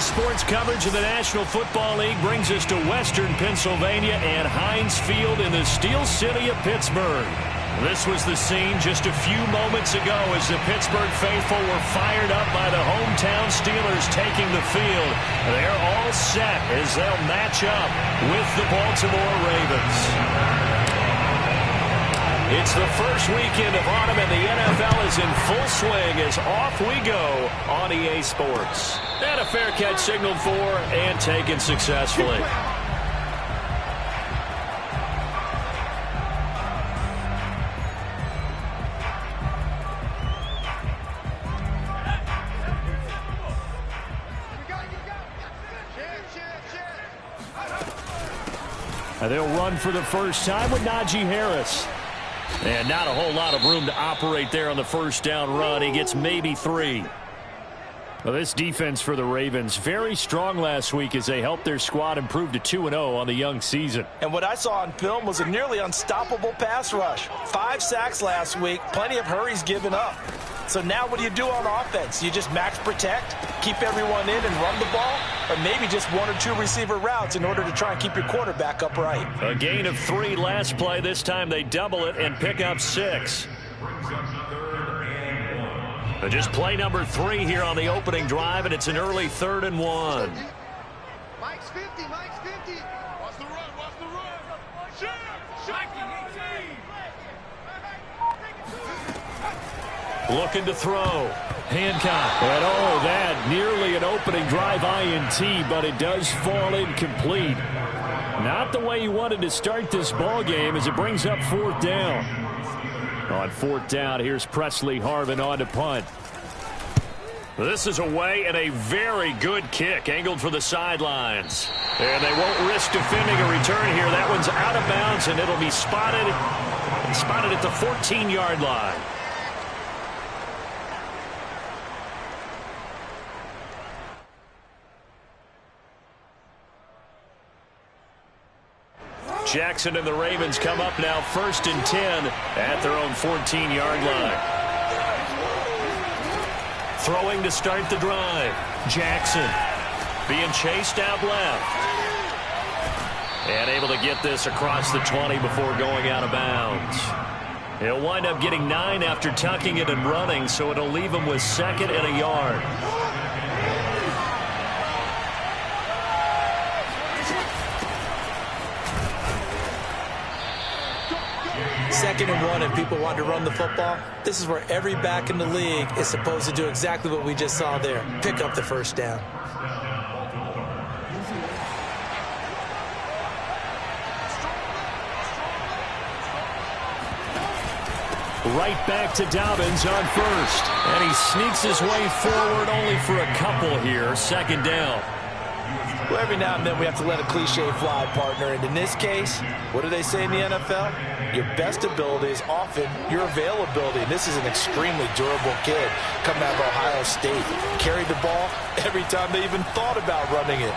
Sports coverage of the National Football League brings us to Western Pennsylvania and Heinz Field in the Steel City of Pittsburgh. This was the scene just a few moments ago as the Pittsburgh faithful were fired up by the hometown Steelers taking the field. They're all set as they'll match up with the Baltimore Ravens. It's the first weekend of autumn, and the NFL is in full swing as off we go on EA Sports. And a fair catch signaled for and taken successfully. And they'll run for the first time with Najee Harris. And not a whole lot of room to operate there on the first down run. He gets maybe 3. Well, this defense for the Ravens, very strong last week as they helped their squad improve to 2-0 on the young season. And what I saw on film was a nearly unstoppable pass rush. 5 sacks last week, plenty of hurries given up. So now what do you do on offense? You just max protect, keep everyone in and run the ball, or maybe just 1 or 2 receiver routes in order to try and keep your quarterback upright. A gain of 3 last play. This time they double it and pick up 6. Just play number 3 here on the opening drive, and it's an early 3rd and 1. Mike's 50, Mike's 50. Watch the run, watch the run. Looking to throw. Hancock. And oh, that nearly an opening drive INT, but it does fall incomplete. Not the way you wanted to start this ball game as it brings up 4th down. On 4th down, here's Presley Harvin on to punt. This is away and a very good kick, angled for the sidelines. And they won't risk defending a return here. That one's out of bounds, and it'll be spotted at the 14-yard line. Jackson and the Ravens come up now 1st and 10 at their own 14-yard line. Throwing to start the drive. Jackson being chased out left. And able to get this across the 20 before going out of bounds. He'll wind up getting 9 after tucking it and running, so it'll leave him with 2nd and a yard. 2nd and 1 and people want to run the football. This is where every back in the league is supposed to do exactly what we just saw there. Pick up the 1st down. Right back to Dobbins on 1st. And he sneaks his way forward only for a couple here. 2nd down. Well, every now and then we have to let a cliche fly, partner. And in this case, what do they say in the NFL? Your best ability is often your availability. And this is an extremely durable kid coming out of Ohio State. Carried the ball every time they even thought about running it.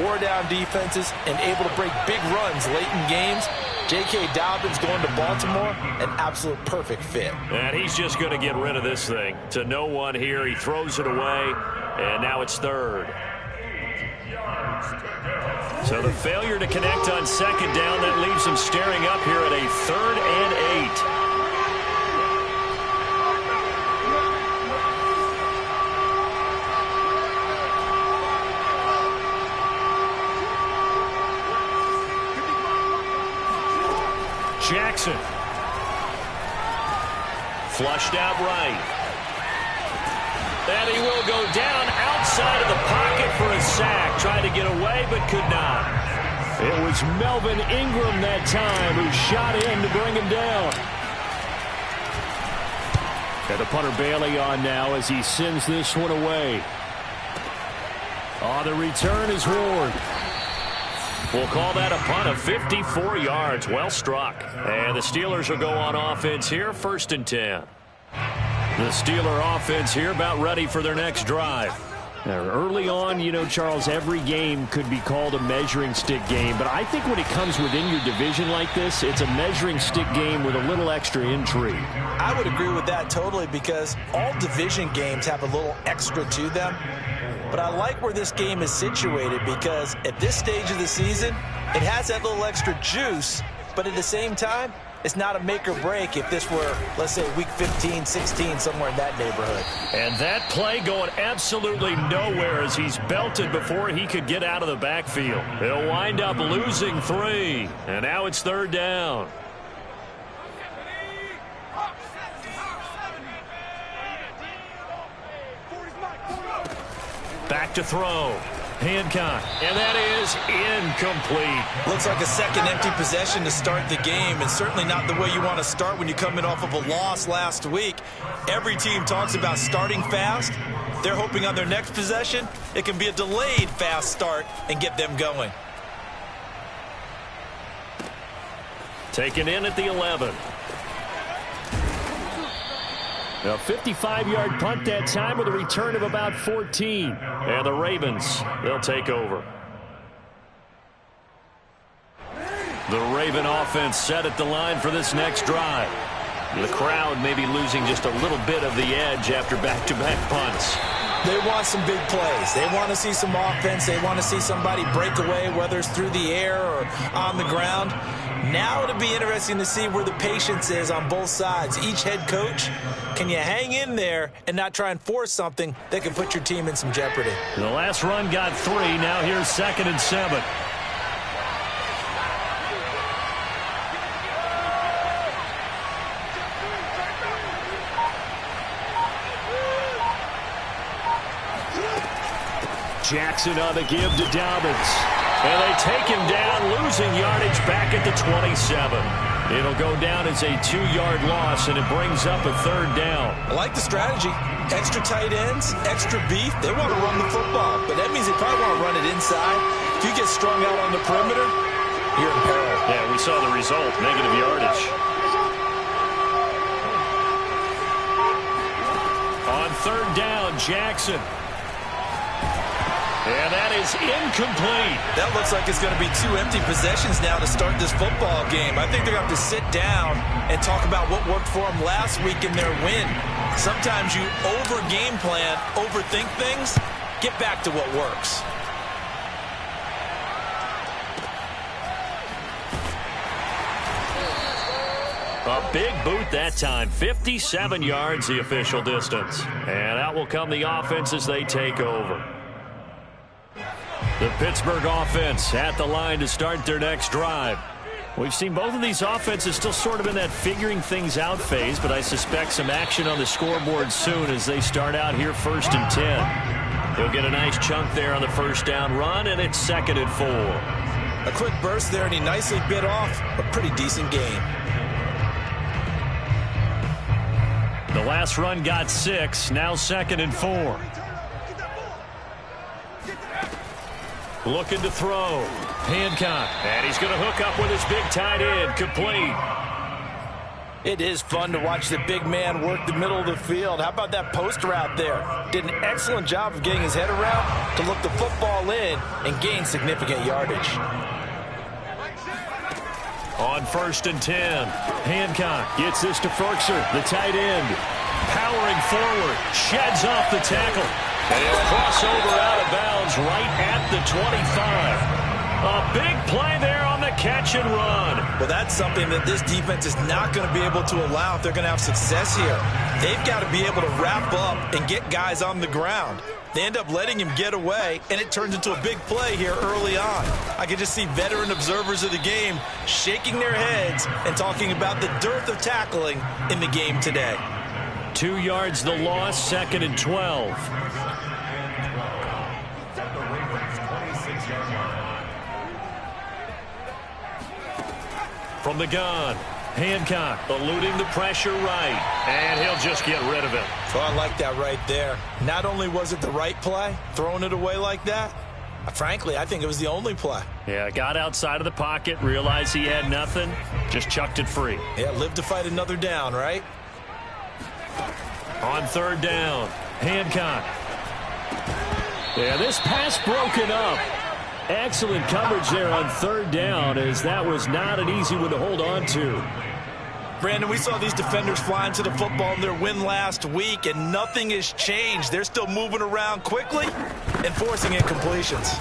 Wore down defenses and able to break big runs late in games. J.K. Dobbins going to Baltimore, an absolute perfect fit. And he's just going to get rid of this thing. To no one here. He throws it away, and now it's 3rd. So the failure to connect on 2nd down, that leaves him staring up here at a 3rd and 8. Jackson. Flushed out right. And he will go down outside of the pocket for a sack. Tried to get away, but could not. It was Melvin Ingram that time who shot in to bring him down. And the punter Bailey on now as he sends this one away. On the return is Ward. We'll call that a punt of 54 yards. Well struck. And the Steelers will go on offense here, 1st and 10. The Steeler offense here about ready for their next drive. Now, early on, you know, Charles, every game could be called a measuring stick game. But I think when it comes within your division like this, it's a measuring stick game with a little extra intrigue. I would agree with that totally because all division games have a little extra to them. But I like where this game is situated because at this stage of the season, it has that little extra juice. But at the same time, it's not a make or break if this were, let's say, week 15, 16, somewhere in that neighborhood. And that play going absolutely nowhere as he's belted before he could get out of the backfield. He'll wind up losing 3. And now it's 3rd down. Back to throw. Hancock, and that is incomplete. Looks like a second empty possession to start the game, and certainly not the way you want to start when you're coming off of a loss last week. Every team talks about starting fast. They're hoping on their next possession, it can be a delayed fast start and get them going. Taken in at the 11. A 55-yard punt that time with a return of about 14. And the Ravens, they'll take over. The Raven offense set at the line for this next drive. The crowd may be losing just a little bit of the edge after back-to-back punts. They want some big plays. They want to see some offense. They want to see somebody break away, whether it's through the air or on the ground. Now it'll be interesting to see where the patience is on both sides. Each head coach, can you hang in there and not try and force something that can put your team in some jeopardy? The last run got 3. Now here's 2nd and 7. Jackson on the give to Dobbins. And they take him down, losing yardage back at the 27. It'll go down as a 2-yard loss, and it brings up a 3rd down. I like the strategy. Extra tight ends, extra beef. They want to run the football, but that means they probably want to run it inside. If you get strung out on the perimeter, you're in peril. Yeah, we saw the result, negative yardage. On 3rd down, Jackson. And that is incomplete. That looks like it's going to be 2 empty possessions now to start this football game. I think they're going to have to sit down and talk about what worked for them last week in their win. Sometimes you over-game plan, overthink things. Get back to what works. A big boot that time. 57 yards the official distance. And out will come the offense as they take over. The Pittsburgh offense at the line to start their next drive. We've seen both of these offenses still sort of in that figuring things out phase, but I suspect some action on the scoreboard soon as they start out here 1st and 10. He'll get a nice chunk there on the 1st down run, and it's 2nd and 4. A quick burst there, and he nicely bit off a pretty decent gain. The last run got 6, now 2nd and 4. Looking to throw. Hancock. And he's going to hook up with his big tight end. Complete. It is fun to watch the big man work the middle of the field. How about that post route there? Did an excellent job of getting his head around to look the football in and gain significant yardage. On 1st and 10. Hancock gets this to Ferkser, the tight end. Powering forward. Sheds off the tackle. And he'll cross over out of bounds right at the 25. A big play there on the catch and run. Well, that's something that this defense is not going to be able to allow if they're going to have success here. They've got to be able to wrap up and get guys on the ground. They end up letting him get away, and it turns into a big play here early on. I can just see veteran observers of the game shaking their heads and talking about the dearth of tackling in the game today. 2 yards the loss, 2nd and 12. From the gun, Hancock eluding the pressure right, and he'll just get rid of it. Oh, I like that right there. Not only was it the right play, throwing it away like that, frankly, I think it was the only play. Yeah, got outside of the pocket, realized he had nothing, just chucked it free. Yeah, live to fight another down, right? On 3rd down, Hancock. Yeah, this pass broken up. Excellent coverage there on 3rd down, as that was not an easy one to hold on to. Brandon, we saw these defenders flying to the football in their win last week, and nothing has changed. They're still moving around quickly and forcing incompletions.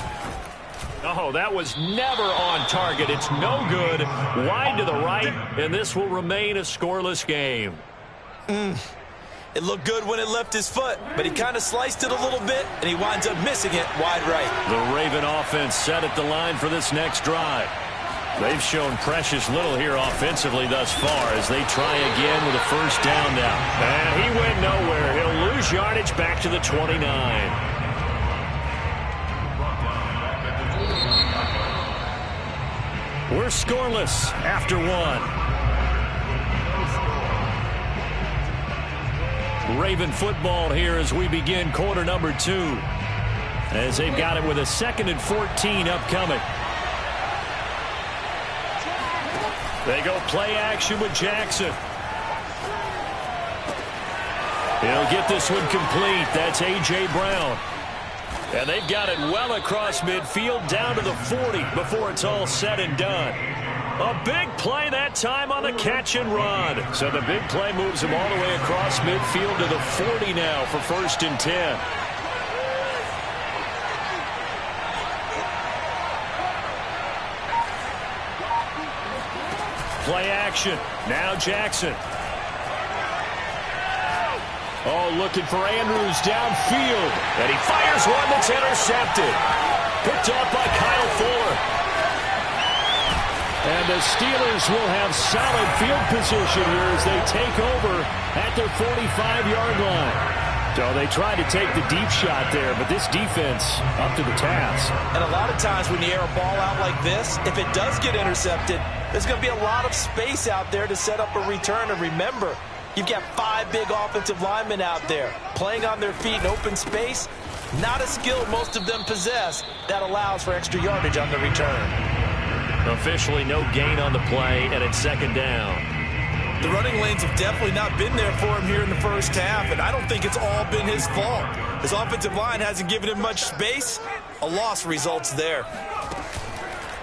Oh, that was never on target. It's no good. Wide to the right, and this will remain a scoreless game. It looked good when it left his foot, but he kind of sliced it a little bit, and he winds up missing it wide right. The Raven offense set at the line for this next drive. They've shown precious little here offensively thus far as they try again with a 1st down now. And he went nowhere. He'll lose yardage back to the 29. We're scoreless after 1. Raven football here as we begin quarter number 2. As they've got it with a 2nd and 14 upcoming. They go play action with Jackson. He'll get this one complete. That's A.J. Brown. And they've got it well across midfield down to the 40 before it's all said and done. A big play that time on the catch and run. So the big play moves him all the way across midfield to the 40 now for 1st and 10. Play action. Now Jackson. Oh, looking for Andrews downfield. And he fires one that's intercepted. Picked off by Kyle Fuller. And the Steelers will have solid field position here as they take over at their 45-yard line. So they tried to take the deep shot there, but this defense up to the task. And a lot of times when you air a ball out like this, if it does get intercepted, there's going to be a lot of space out there to set up a return. And remember, you've got 5 big offensive linemen out there playing on their feet in open space. Not a skill most of them possess that allows for extra yardage on the return. Officially no gain on the play, and it's 2nd down. The running lanes have definitely not been there for him here in the first half, and I don't think it's all been his fault. His offensive line hasn't given him much space. A loss results there.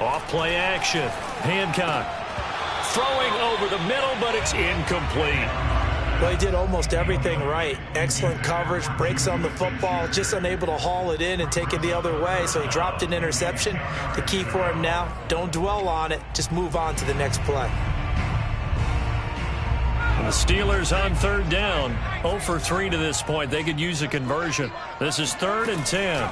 Off play action. Hancock throwing over the middle, but it's incomplete. Well, he did almost everything right. Excellent coverage, breaks on the football, just unable to haul it in and take it the other way, so he dropped an interception. The key for him now, don't dwell on it, just move on to the next play. And the Steelers on 3rd down, 0 for 3 to this point. They could use a conversion. This is 3rd and 10.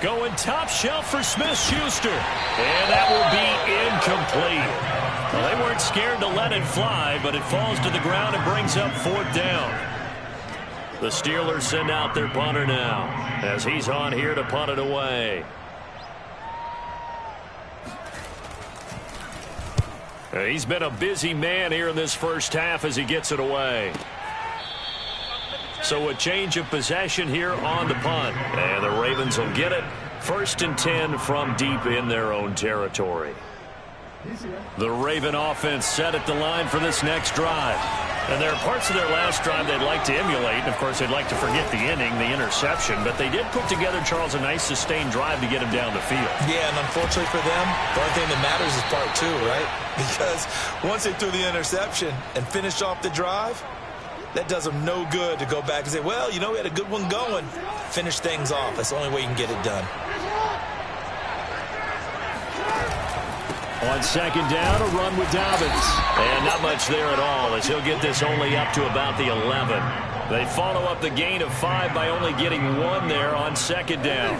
Going top shelf for Smith-Schuster. And that will be incomplete. Well, they weren't scared to let it fly, but it falls to the ground and brings up 4th down. The Steelers send out their punter now as he's on here to punt it away. He's been a busy man here in this first half as he gets it away. So a change of possession here on the punt. And the Ravens will get it. 1st and 10 from deep in their own territory. The Raven offense set at the line for this next drive. And there are parts of their last drive they'd like to emulate. And, of course, they'd like to forget the inning, the interception. But they did put together, Charles, a nice sustained drive to get him down the field. Yeah, and unfortunately for them, the only thing that matters is part 2, right? Because once they threw the interception and finished off the drive, that does them no good to go back and say, well, you know, we had a good one going. Finish things off. That's the only way you can get it done. On 2nd down, a run with Dobbins. And not much there at all as he'll get this only up to about the 11. They follow up the gain of 5 by only getting 1 there on 2nd down.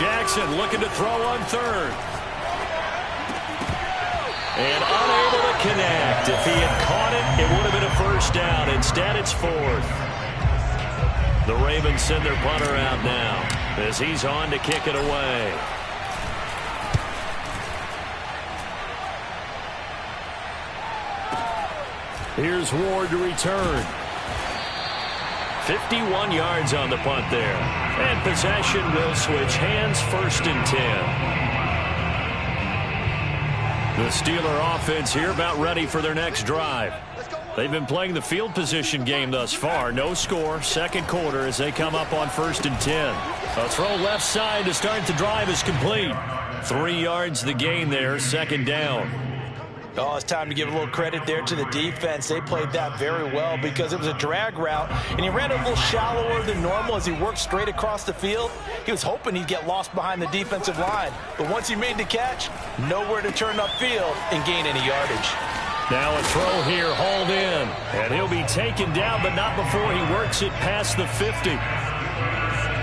Jackson looking to throw on 3rd. And unable to connect. If he had caught it, it would have been a 1st down. Instead, it's 4th. The Ravens send their punter out now as he's on to kick it away. Here's Ward to return. 51 yards on the punt there. And possession will switch hands. 1st and 10. The Steeler offense here about ready for their next drive. They've been playing the field position game thus far. No score, 2nd quarter as they come up on 1st and 10. A throw left side to start the drive is complete. 3 yards the gain there, 2nd down. Oh, it's time to give a little credit there to the defense. They played that very well because it was a drag route, and he ran a little shallower than normal as he worked straight across the field. He was hoping he'd get lost behind the defensive line, but once he made the catch, nowhere to turn upfield and gain any yardage. Now a throw here, hauled in, and he'll be taken down, but not before he works it past the 50.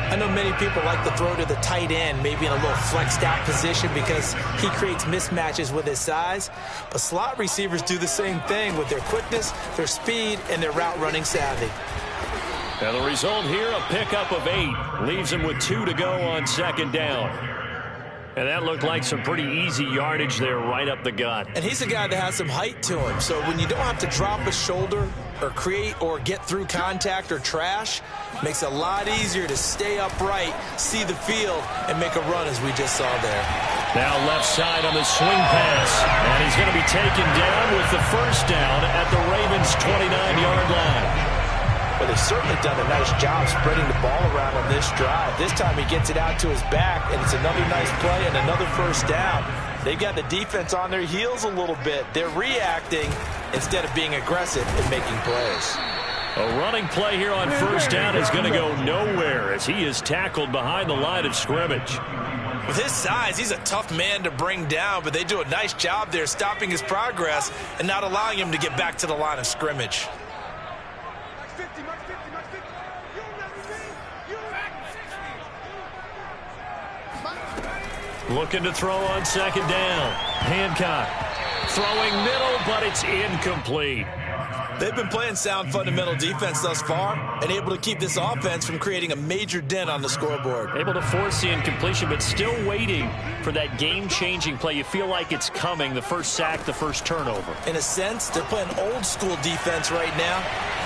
I know many people like to throw to the tight end, maybe in a little flexed out position because he creates mismatches with his size. But slot receivers do the same thing with their quickness, their speed, and their route running savvy. Now the result here, a pickup of 8. Leaves him with 2 to go on 2nd down. And that looked like some pretty easy yardage there right up the gut. And he's a guy that has some height to him. So when you don't have to drop a shoulder or create or get through contact or trash, makes it a lot easier to stay upright, see the field, and make a run as we just saw there. Now left side on the swing pass, and he's going to be taken down with the first down at the Ravens' 29-yard line. Well, they've certainly done a nice job spreading the ball around on this drive. This time he gets it out to his back, and it's another nice play and another first down. They've got the defense on their heels a little bit. They're reacting instead of being aggressive and making plays. A running play here on first down is going to go nowhere as he is tackled behind the line of scrimmage. With his size, he's a tough man to bring down, but they do a nice job there stopping his progress and not allowing him to get back to the line of scrimmage. Looking to throw on second down. Hancock throwing middle, but it's incomplete. They've been playing sound fundamental defense thus far and able to keep this offense from creating a major dent on the scoreboard. Able to force the incompletion, but still waiting for that game-changing play. You feel like it's coming, the first sack, the first turnover. In a sense, they're playing old-school defense right now.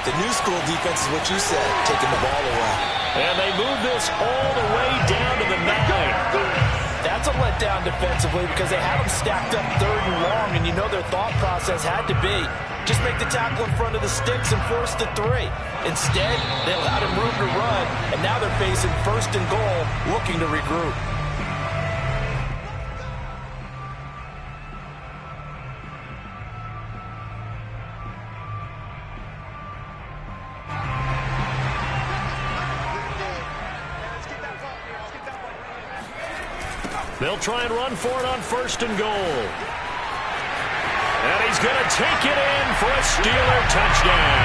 The new school defense is what you said, taking the ball away. And they move this all the way down to the 9. That's a letdown defensively because they had them stacked up third and long, and you know their thought process had to be just make the tackle in front of the sticks and force the 3. Instead, they allowed him room to run, and now they're facing first and goal, looking to regroup. They'll try and run for it on first and goal. And he's going to take it in for a Steeler touchdown.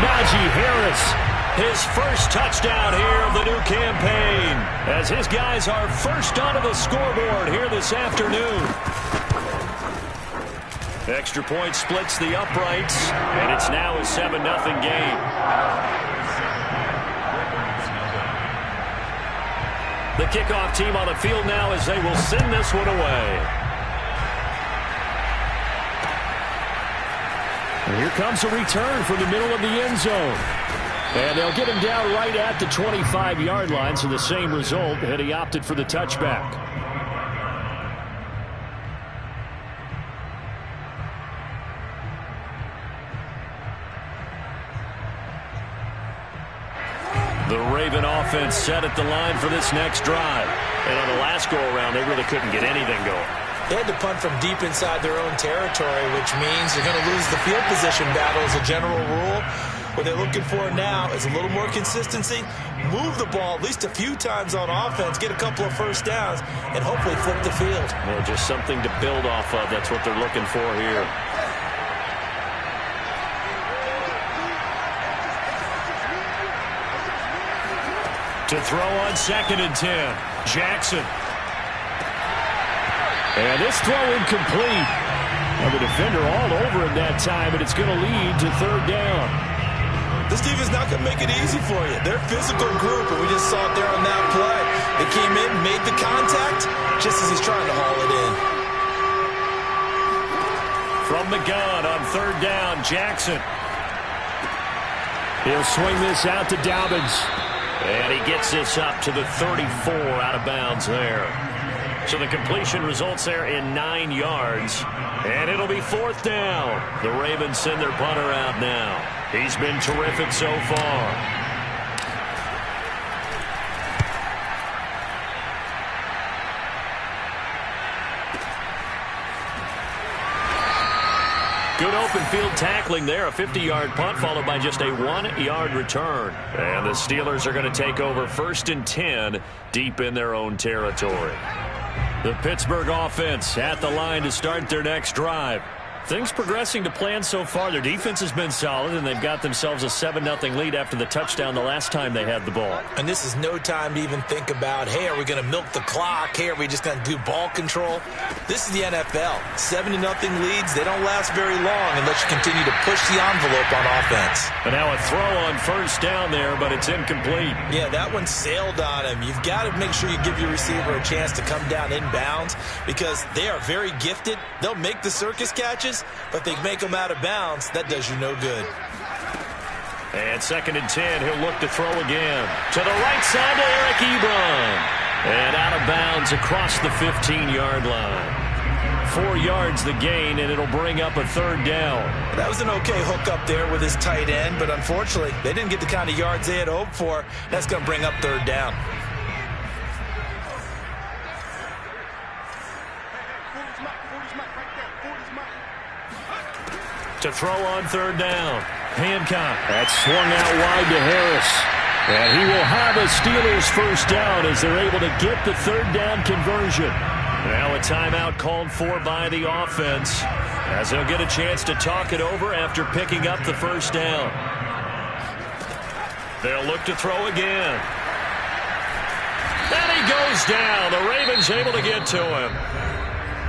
Najee Harris, his first touchdown here of the new campaign, as his guys are first onto the scoreboard here this afternoon. Extra point splits the uprights, and it's now a 7-0 game. The kickoff team on the field now as they will send this one away. And here comes a return from the middle of the end zone. And they'll get him down right at the 25-yard line, so the same result, and he opted for the touchback. The Raven offense set at the line for this next drive. And on the last go-around, they really couldn't get anything going. They had to punt from deep inside their own territory, which means they're going to lose the field position battle as a general rule. What they're looking for now is a little more consistency, move the ball at least a few times on offense, get a couple of first downs, and hopefully flip the field. Well, just something to build off of. That's what they're looking for here. To throw on second and 10, Jackson. And this throw incomplete. Well, the defender all over him that time, and it's going to lead to third down. This defense not going to make it easy for you. They're a physical group, and we just saw it there on that play. They came in, made the contact, just as he's trying to haul it in. From the gun on third down, Jackson. He'll swing this out to Dobbins. And he gets this up to the 34 out of bounds there. So the completion results there in 9 yards. And it'll be fourth down. The Ravens send their punter out now. He's been terrific so far. Good open field tackling there. A 50-yard punt followed by just a 1-yard return. And the Steelers are going to take over first and 10 deep in their own territory. The Pittsburgh offense at the line to start their next drive. Things progressing to plan so far. Their defense has been solid, and they've got themselves a 7-0 lead after the touchdown the last time they had the ball. And this is no time to even think about, hey, are we going to milk the clock? Hey, are we just going to do ball control? This is the NFL. 7-0 leads, they don't last very long unless you continue to push the envelope on offense. And now a throw on first down there, but it's incomplete. Yeah, that one sailed on him. You've got to make sure you give your receiver a chance to come down inbounds because they are very gifted. They'll make the circus catches, catches, but they make them out of bounds. That does you no good. And 2nd and 10, he'll look to throw again. To the right side to Eric Ebron. And out of bounds across the 15-yard line. 4 yards the gain, and it'll bring up a 3rd down. That was an okay hook up there with his tight end, but unfortunately, they didn't get the kind of yards they had hoped for. That's going to bring up 3rd down. To throw on 3rd down. Hancock. That's swung out wide to Harris. And he will have a Steelers 1st down as they're able to get the 3rd down conversion. Now a timeout called for by the offense as they'll get a chance to talk it over after picking up the 1st down. They'll look to throw again. And he goes down. The Ravens able to get to him.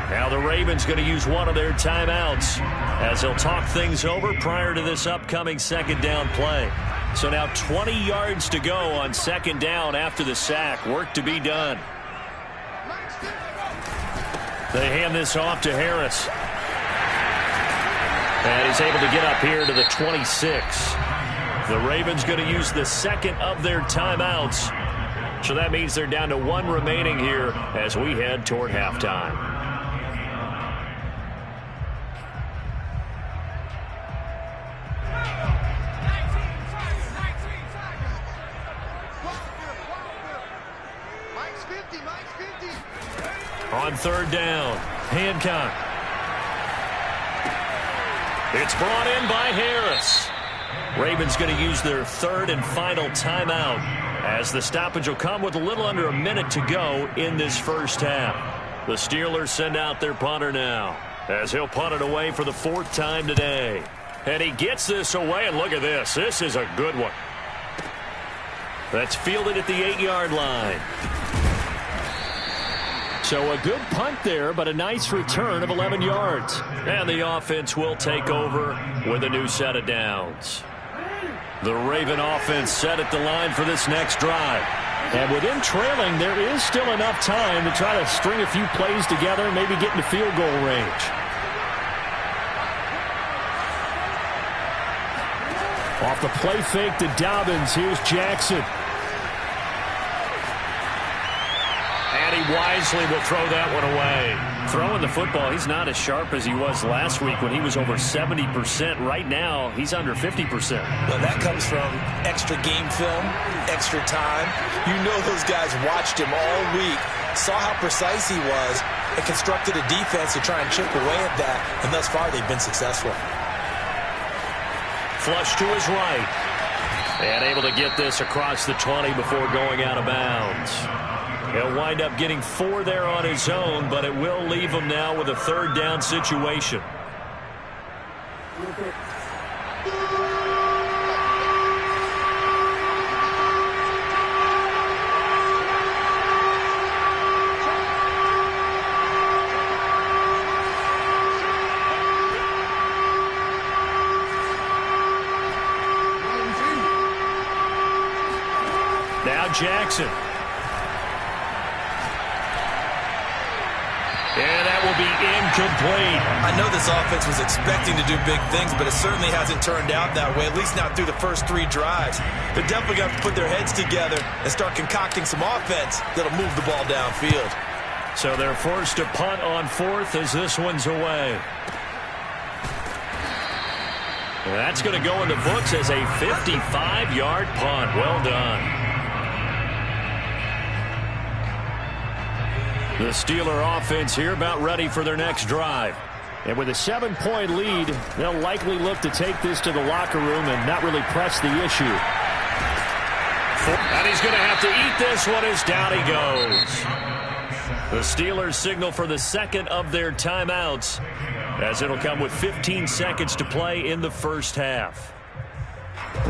Now the Ravens going to use one of their timeouts as they'll talk things over prior to this upcoming 2nd down play. So now 20 yards to go on 2nd down after the sack. Work to be done. They hand this off to Harris. And he's able to get up here to the 26. The Ravens going to use the 2nd of their timeouts. So that means they're down to 1 remaining here as we head toward halftime. On 3rd down, Hancock. It's brought in by Harris. Ravens going to use their 3rd and final timeout as the stoppage will come with a little under a minute to go in this 1st half. The Steelers send out their punter now as he'll punt it away for the 4th time today. And he gets this away, and look at this. This is a good one. That's fielded at the 8-yard line. So a good punt there, but a nice return of 11 yards. And the offense will take over with a new set of downs. The Raven offense set at the line for this next drive. And with him trailing, there is still enough time to try to string a few plays together and maybe get into field goal range. Off the play fake to Dobbins, here's Jackson. And he wisely will throw that one away. Throwing the football, he's not as sharp as he was last week when he was over 70%. Right now, he's under 50%. Well, that comes from extra game film, extra time. You know those guys watched him all week, saw how precise he was, and constructed a defense to try and chip away at that, and thus far they've been successful. Flush to his right. And able to get this across the 20 before going out of bounds. He'll wind up getting 4 there on his own, but it will leave him now with a 3rd down situation. Now Jackson. And that will be incomplete. I know this offense was expecting to do big things, but it certainly hasn't turned out that way, at least not through the first 3 drives. They're definitely going to put their heads together and start concocting some offense that'll move the ball downfield. So they're forced to punt on 4th as this one's away. And that's going to go in the books as a 55-yard punt. Well done. The Steeler offense here about ready for their next drive. And with a 7-point lead, they'll likely look to take this to the locker room and not really press the issue. And he's going to have to eat this one as down he goes. The Steelers signal for the 2nd of their timeouts as it'll come with 15 seconds to play in the 1st half.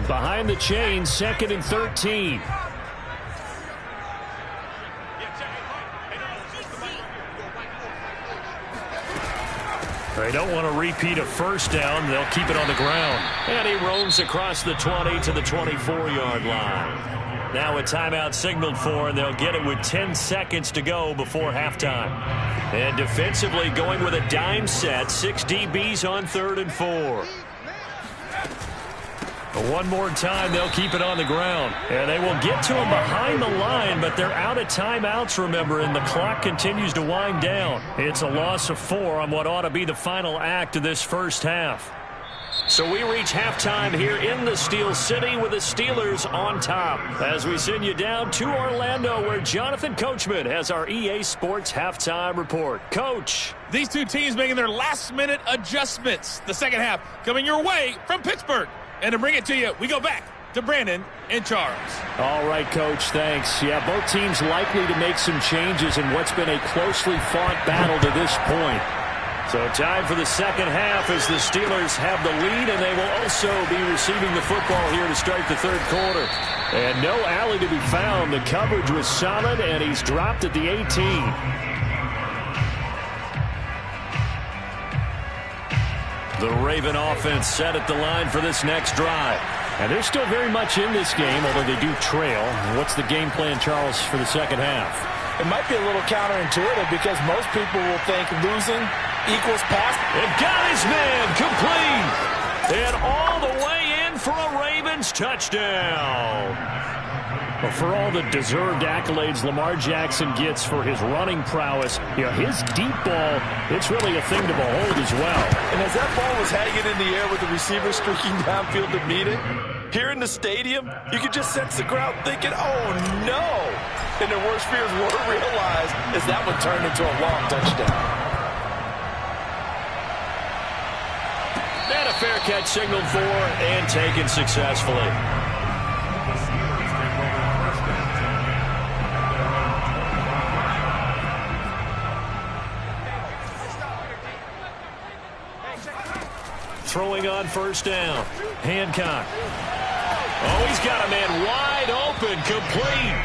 Behind the chains, 2nd and 13. They don't want to repeat a 1st down. They'll keep it on the ground. And he roams across the 20 to the 24-yard line. Now a timeout signaled for, and they'll get it with 10 seconds to go before halftime. And defensively going with a dime set, 6 DBs on 3rd and 4. One more time, they'll keep it on the ground. And they will get to him behind the line, but they're out of timeouts, remember, and the clock continues to wind down. It's a loss of 4 on what ought to be the final act of this first half. So we reach halftime here in the Steel City with the Steelers on top. As we send you down to Orlando, where Jonathan Coachman has our EA Sports halftime report. Coach. These two teams making their last-minute adjustments. The second half coming your way from Pittsburgh. And to bring it to you, we go back to Brandon and Charles. All right, Coach, thanks. Yeah, both teams likely to make some changes in what's been a closely fought battle to this point. So time for the second half as the Steelers have the lead, and they will also be receiving the football here to start the third quarter. And no alley to be found. The coverage was solid, and he's dropped at the 18. The Raven offense set at the line for this next drive. And they're still very much in this game, although they do trail. What's the game plan, Charles, for the second half? It might be a little counterintuitive because most people will think losing equals pass. It got his man complete. And all the way in for a Ravens touchdown. Well, for all the deserved accolades Lamar Jackson gets for his running prowess, you know, his deep ball, it's really a thing to behold as well. And as that ball was hanging in the air with the receiver streaking downfield to meet it, here in the stadium, you could just sense the crowd thinking, oh no! And their worst fears were realized as that one turned into a long touchdown. And a fair catch signaled for and taken successfully. Throwing on first down. Hancock. Oh, he's got a man wide open, complete.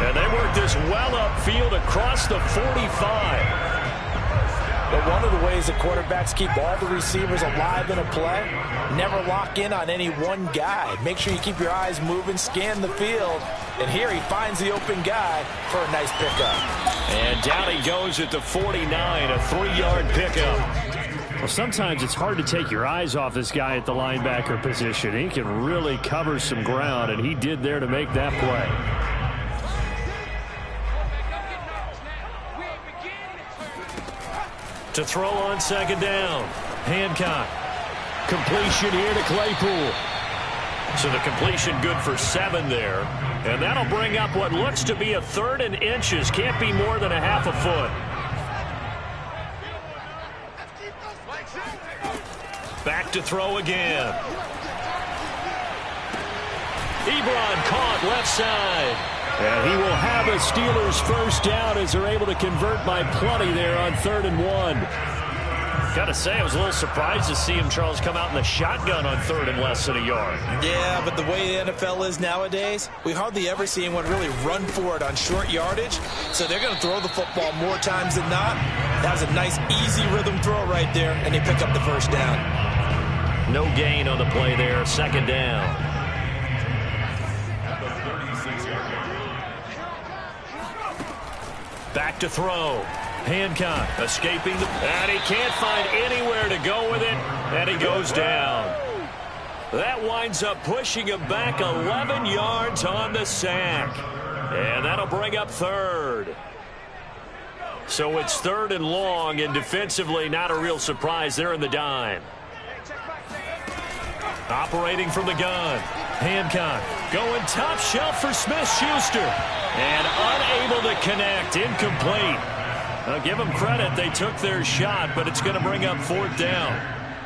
And they work this well upfield across the 45. But one of the ways that quarterbacks keep all the receivers alive in a play, never lock in on any one guy. Make sure you keep your eyes moving, scan the field. And here he finds the open guy for a nice pickup. And down he goes at the 49, a 3-yard pickup. Well, sometimes it's hard to take your eyes off this guy at the linebacker position. He can really cover some ground, and he did there to make that play. To throw on second down. Hancock. Completion here to Claypool. So the completion good for 7 there. And that'll bring up what looks to be a 3rd and inches. Can't be more than a half a foot. Back to throw again. Ebron caught left side. And he will have a Steelers first down as they're able to convert by plenty there on 3rd and 1. Got to say, I was a little surprised to see him, Charles, come out in the shotgun on 3rd and less than a yard. Yeah, but the way the NFL is nowadays, we hardly ever see anyone really run for it on short yardage. So they're going to throw the football more times than not. That was a nice, easy rhythm throw right there, and they pick up the first down. No gain on the play there, second down. Back to throw. Hancock escaping, and he can't find anywhere to go with it, and he goes down. That winds up pushing him back 11 yards on the sack. And that'll bring up 3rd. So it's 3rd and long, and defensively not a real surprise. They're in the dime. Operating from the gun. Hancock going top shelf for Smith-Schuster. And unable to connect. Incomplete. Now give them credit. They took their shot, but it's going to bring up 4th down.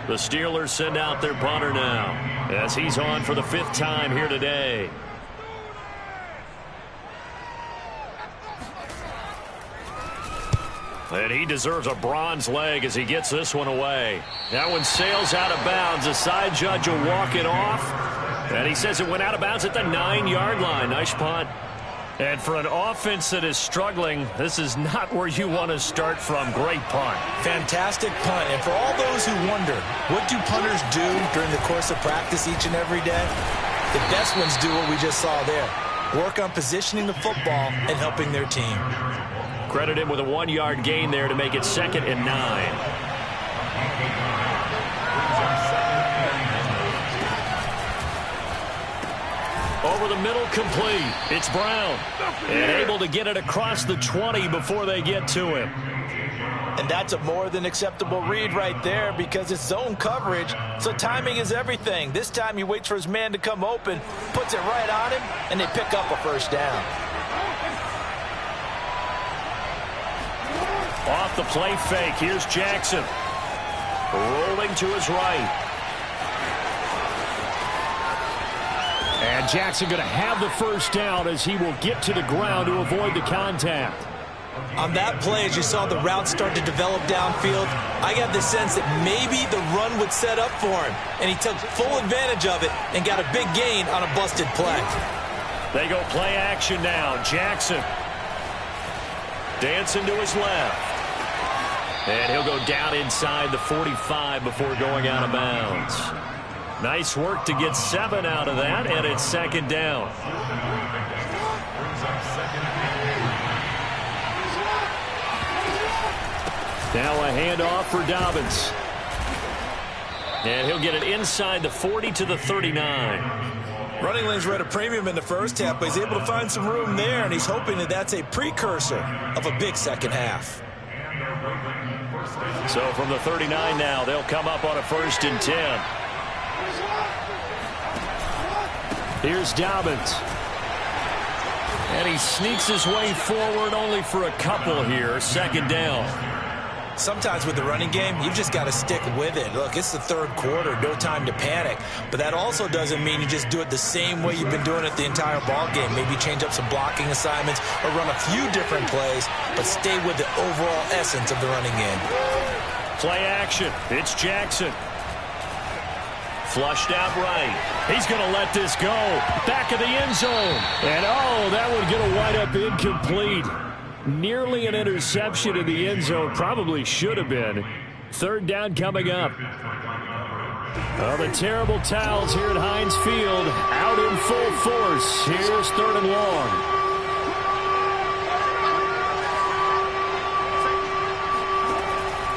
The Steelers send out their punter now as he's on for the 5th time here today. And he deserves a bronze leg as he gets this one away. That one sails out of bounds. The side judge will walk it off. And he says it went out of bounds at the 9-yard line. Nice punt. And for an offense that is struggling, this is not where you want to start from. Great punt. Fantastic punt. And for all those who wonder, what do punters do during the course of practice each and every day? The best ones do what we just saw there. work on positioning the football and helping their team. Credit him with a 1-yard gain there to make it 2nd and 9. Over the middle, complete. It's Brown. And able to get it across the 20 before they get to him. And that's a more than acceptable read right there because it's zone coverage, so timing is everything. This time he waits for his man to come open, puts it right on him, and they pick up a first down. Off the play fake, here's Jackson. Rolling to his right. And Jackson going to have the first down as he will get to the ground to avoid the contact. On that play, as you saw the route start to develop downfield, I got the sense that maybe the run would set up for him, and he took full advantage of it and got a big gain on a busted play. They go play action now. Jackson dancing to his left. And he'll go down inside the 45 before going out of bounds. Nice work to get 7 out of that, and it's 2nd down. Now a handoff for Dobbins. And he'll get it inside the 40 to the 39. Running lanes were at a premium in the first half, but he's able to find some room there, and he's hoping that that's a precursor of a big second half. So from the 39 now, they'll come up on a 1st and 10. Here's Dobbins. And he sneaks his way forward only for a couple here. 2nd down. Sometimes with the running game, you've just got to stick with it. Look, it's the 3rd quarter, no time to panic. But that also doesn't mean you just do it the same way you've been doing it the entire ball game. Maybe change up some blocking assignments or run a few different plays, but stay with the overall essence of the running game. Play action. It's Jackson. Flushed out right. He's going to let this go. Back of the end zone. And, oh, that would get a wide-up incomplete. Nearly an interception in the end zone. Probably should have been. 3rd down coming up. Oh, the terrible towels here at Heinz Field. Out in full force. Here's 3rd and long.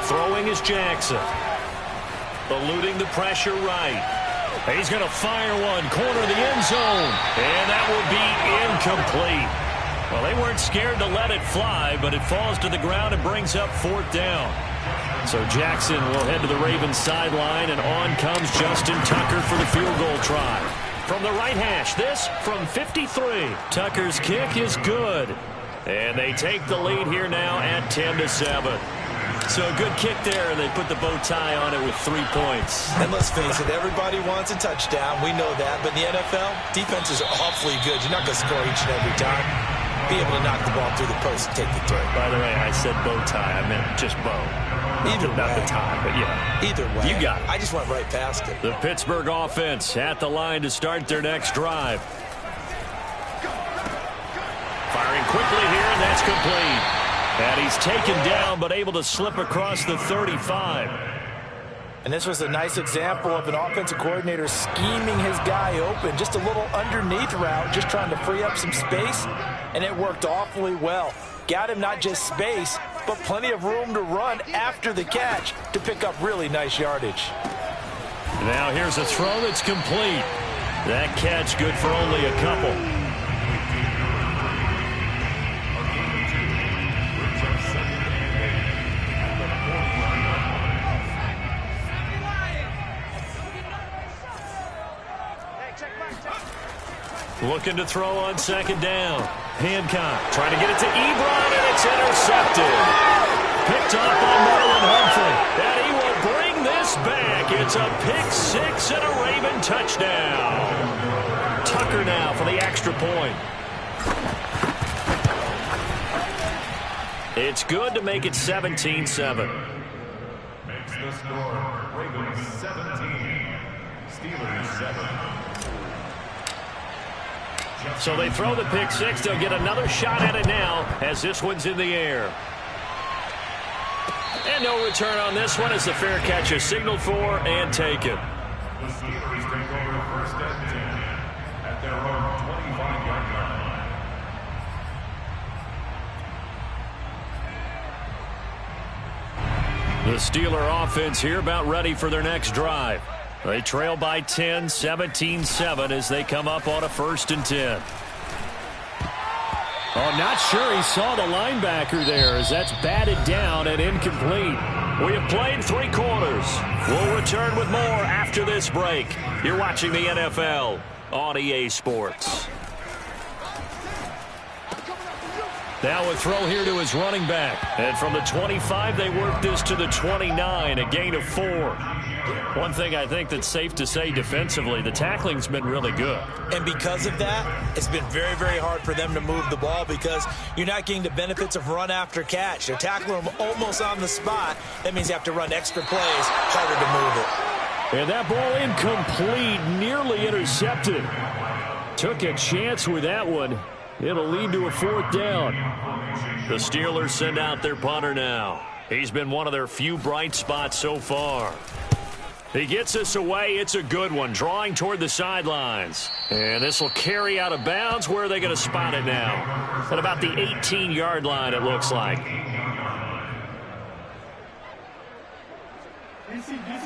Throwing is Jackson. Eluding the pressure right. He's going to fire one. Corner of the end zone. And that will be incomplete. Well, they weren't scared to let it fly, but it falls to the ground and brings up 4th down. So Jackson will head to the Ravens sideline, and on comes Justin Tucker for the field goal try. From the right hash, this from 53. Tucker's kick is good. And they take the lead here now at 10-7. So a good kick there, and they put the bow tie on it with 3 points. And let's face it, everybody wants a touchdown. We know that. But in the NFL, defenses are awfully good. You're not going to score each and every time. Be able to knock the ball through the post and take the throw. By the way, I said bow tie. I meant just bow. Either Not way. the tie, but yeah. Either way. You got it. I just went right past it. The Pittsburgh offense at the line to start their next drive. Firing quickly here, and that's complete. And he's taken down, but able to slip across the 35. And this was a nice example of an offensive coordinator scheming his guy open. Just a little underneath route, just trying to free up some space. And it worked awfully well. Got him not just space, but plenty of room to run after the catch to pick up really nice yardage. Now here's a throw that's complete. That catch good for only a couple. Looking to throw on 2nd down. Hancock trying to get it to Ebron, and it's intercepted. Picked off by Marlon Humphrey. And he will bring this back. It's a pick-6 and a Raven touchdown. Tucker now for the extra point. It's good to make it 17-7. Makes the score Ravens 17, Steelers 7. So they throw the pick-6. They'll get another shot at it now as this one's in the air. And no return on this one as the fair catch is signaled for and taken. The Steelers take over 1st and 10 at their own 25-yard line. The Steeler offense here about ready for their next drive. They trail by 10, 17-7 as they come up on a 1st and 10. Oh, not sure he saw the linebacker there as that's batted down and incomplete. We have played 3 quarters. We'll return with more after this break. You're watching the NFL on EA Sports. Now a throw here to his running back. And from the 25, they work this to the 29, a gain of 4. One thing I think that's safe to say defensively, the tackling's been really good. And because of that, it's been very, very hard for them to move the ball because you're not getting the benefits of run after catch. They're tackling them almost on the spot. That means you have to run extra plays, harder to move it. And that ball incomplete, nearly intercepted. Took a chance with that one. It'll lead to a 4th down. The Steelers send out their punter now. He's been one of their few bright spots so far. He gets this away. It's a good one, drawing toward the sidelines. And this will carry out of bounds. Where are they going to spot it now? At about the 18-yard line, it looks like.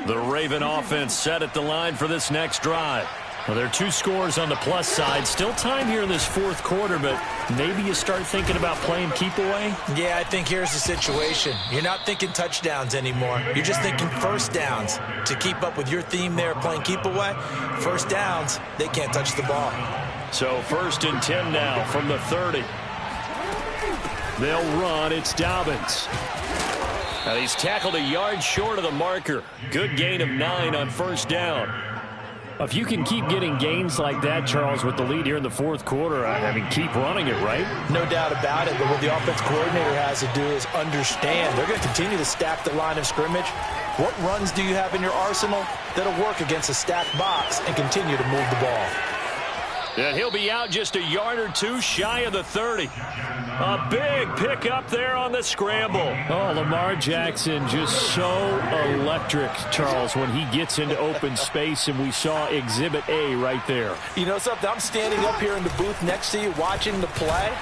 The Raven offense set at the line for this next drive. Well, there are 2 scores on the plus side. Still time here in this 4th quarter, but maybe you start thinking about playing keep away? Yeah, I think here's the situation. You're not thinking touchdowns anymore. You're just thinking 1st downs. To keep up with your theme there, playing keep away, 1st downs, they can't touch the ball. So 1st and 10 now from the 30. They'll run. It's Dobbins. Now he's tackled a yard short of the marker. Good gain of 9 on 1st down. If you can keep getting gains like that, Charles, with the lead here in the 4th quarter, I mean, keep running it, right? No doubt about it, but what the offense coordinator has to do is understand. They're going to continue to stack the line of scrimmage. What runs do you have in your arsenal that'll work against a stacked box and continue to move the ball? And he'll be out just a yard or 2 shy of the 30. A big pickup there on the scramble. Oh, Lamar Jackson just so electric, Charles, when he gets into open space, and we saw Exhibit A right there. You know something? I'm standing up here in the booth next to you watching the play.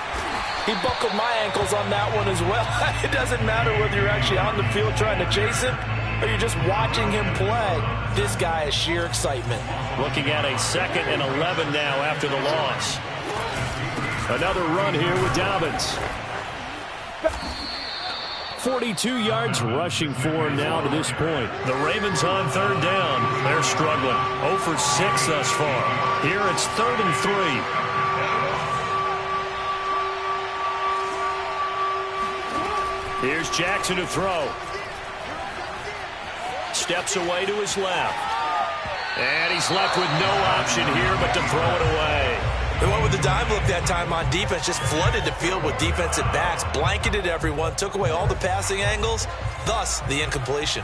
He buckled my ankles on that one as well. It doesn't matter whether you're actually on the field trying to chase him or you're just watching him play. This guy is sheer excitement. Looking at a 2nd and 11 now after the loss. Another run here with Dobbins. 42 yards rushing for him now to this point. The Ravens on 3rd down. They're struggling. 0 for 6 thus far. Here it's 3rd and 3. Here's Jackson to throw. Steps away to his left. And he's left with no option here but to throw it away. They went with the dime look that time on defense, just flooded the field with defensive backs, blanketed everyone, took away all the passing angles, thus the incompletion.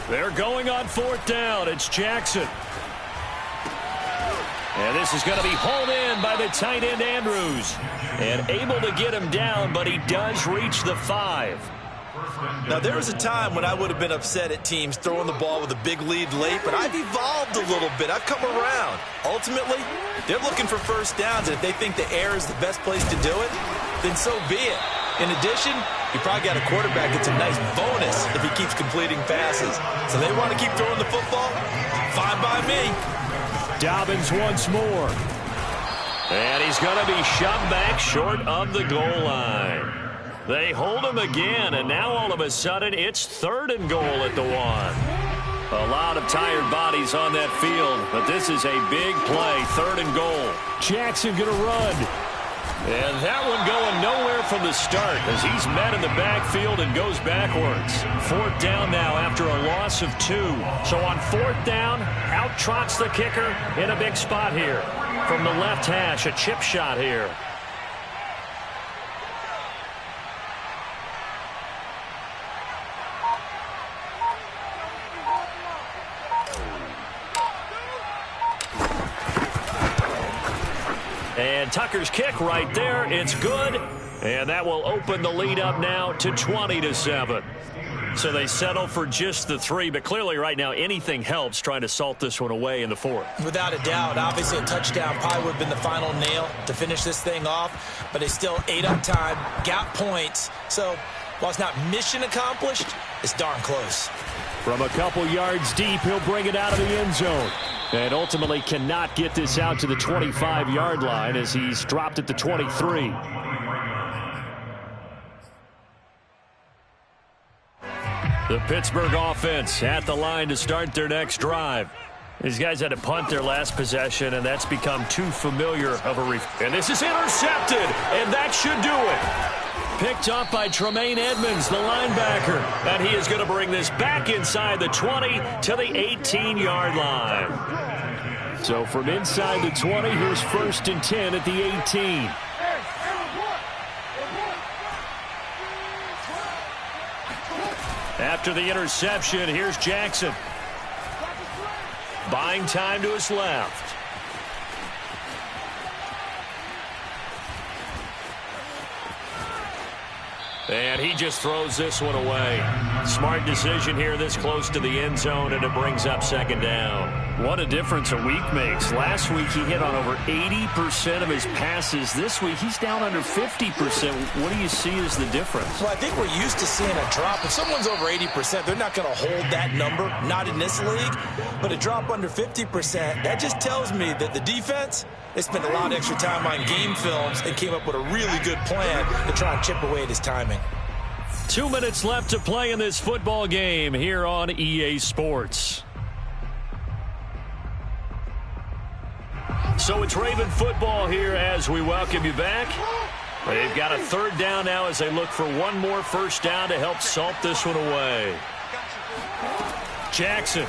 They're going on 4th down. It's Jackson. And this is going to be hauled in by the tight end Andrews. And able to get him down, but he does reach the 5. Now, there was a time when I would have been upset at teams throwing the ball with a big lead late, but I've evolved a little bit. I've come around. Ultimately, they're looking for 1st downs, and if they think the air is the best place to do it, then so be it. In addition, you probably got a quarterback that's a nice bonus if he keeps completing passes. So they want to keep throwing the football? Fine by me. Dobbins once more. And he's going to be shoved back short of the goal line. They hold him again, and now all of a sudden it's 3rd and goal at the 1. A lot of tired bodies on that field, but this is a big play, 3rd and goal. Jackson going to run. And that one going nowhere from the start as he's met in the backfield and goes backwards. 4th down now after a loss of 2. So on 4th down, out trots the kicker in a big spot here. From the left hash, a chip shot here. And Tucker's kick right there. It's good. And that will open the lead up now to 20-7. So they settle for just the 3, but clearly right now anything helps trying to salt this one away in the 4th. Without a doubt, obviously a touchdown probably would have been the final nail to finish this thing off, but they still ate up time, got points. So while it's not mission accomplished, it's darn close. From a couple yards deep, he'll bring it out of the end zone. And ultimately cannot get this out to the 25-yard line as he's dropped at the 23. The Pittsburgh offense at the line to start their next drive. These guys had to punt their last possession, and that's become too familiar of a and this is intercepted, and that should do it. Picked up by Tremaine Edmonds, the linebacker. And he is going to bring this back inside the 20 to the 18-yard line. So from inside the 20, here's 1st and 10 at the 18. After the interception, here's Jackson. Buying time to his left. And he just throws this one away. Smart decision here this close to the end zone, and it brings up 2nd down. What a difference a week makes. Last week he hit on over 80% of his passes. This week he's down under 50%. What do you see as the difference? Well, I think we're used to seeing a drop. If someone's over 80%, they're not going to hold that number, not in this league. But a drop under 50%, that just tells me that the defense, they spent a lot of extra time on game films and came up with a really good plan to try and chip away at his timing. 2 minutes left to play in this football game here on EA Sports. So it's Raven football here as we welcome you back. They've got a 3rd down now as they look for one more 1st down to help salt this one away. Jackson.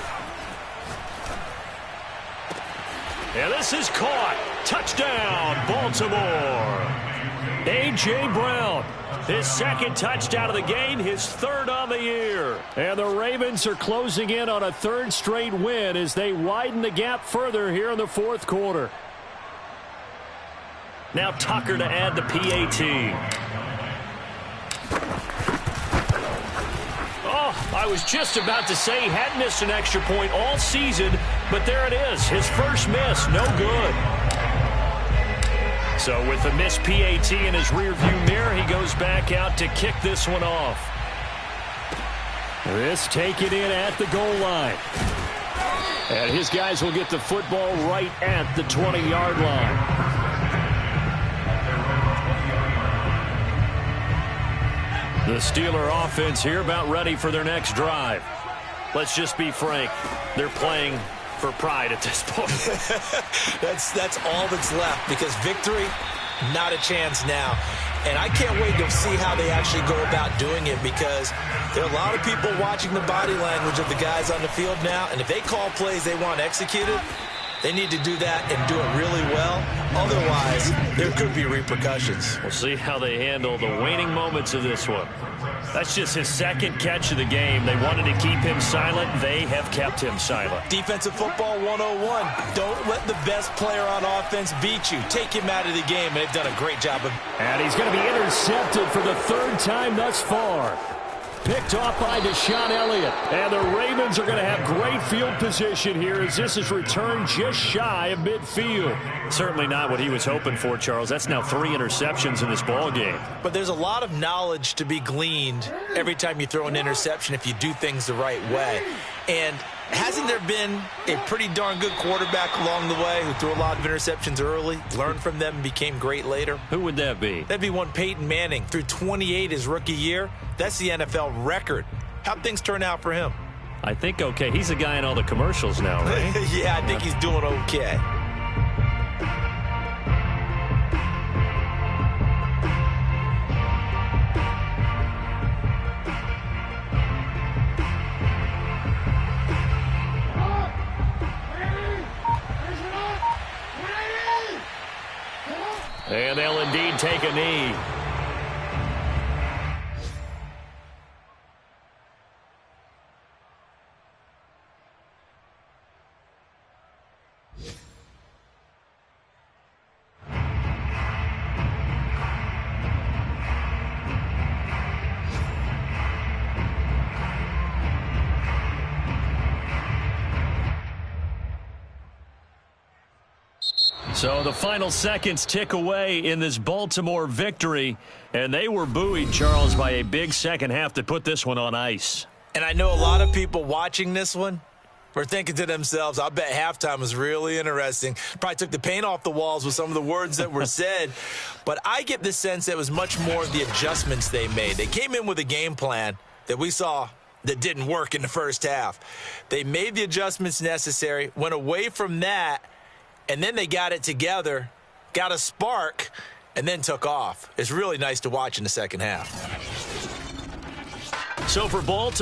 And this is caught. Touchdown, Baltimore. A.J. Brown, his 2nd touchdown of the game, his 3rd on the year. And the Ravens are closing in on a 3rd straight win as they widen the gap further here in the 4th quarter. Now Tucker to add the PAT. Oh, I was just about to say he hadn't missed an extra point all season, but there it is. His first miss, no good. So with the missed PAT in his rearview mirror, he goes back out to kick this one off. This taken in at the goal line. And his guys will get the football right at the 20-yard line. The Steeler offense here about ready for their next drive. Let's just be frank. They're playing for pride at this point. That's all that's left, because victory, not a chance now. And I can't wait to see how they actually go about doing it, because there are a lot of people watching the body language of the guys on the field now, and if they call plays they want executed, they need to do that and do it really well. Otherwise, there could be repercussions. We'll see how they handle the waning moments of this one. That's just his 2nd catch of the game. They wanted to keep him silent. They have kept him silent. Defensive football 101. Don't let the best player on offense beat you. Take him out of the game, and they've done a great job of. And he's going to be intercepted for the 3rd time thus far. Picked off by Deshaun Elliott. And the Ravens are going to have great field position here as this is returned just shy of midfield. Certainly not what he was hoping for, Charles. That's now 3 interceptions in this ball game. But there's a lot of knowledge to be gleaned every time you throw an interception if you do things the right way. And hasn't there been a pretty darn good quarterback along the way who threw a lot of interceptions early, learned from them, and became great later? Who would that be? That'd be one Peyton Manning. Threw 28 his rookie year. That's the NFL record. How'd things turn out for him? I think okay. He's the guy in all the commercials now, right? Yeah, I think he's doing okay. And they'll indeed take a knee. So the final seconds tick away in this Baltimore victory, and they were buoyed, Charles, by a big second half that put this one on ice. And I know a lot of people watching this one were thinking to themselves, I bet halftime was really interesting. Probably took the paint off the walls with some of the words that were said. But I get the sense that it was much more of the adjustments they made. They came in with a game plan that we saw that didn't work in the first half. They made the adjustments necessary, went away from that, and then they got it together, got a spark, and then took off. It's really nice to watch in the second half. So for Baltimore,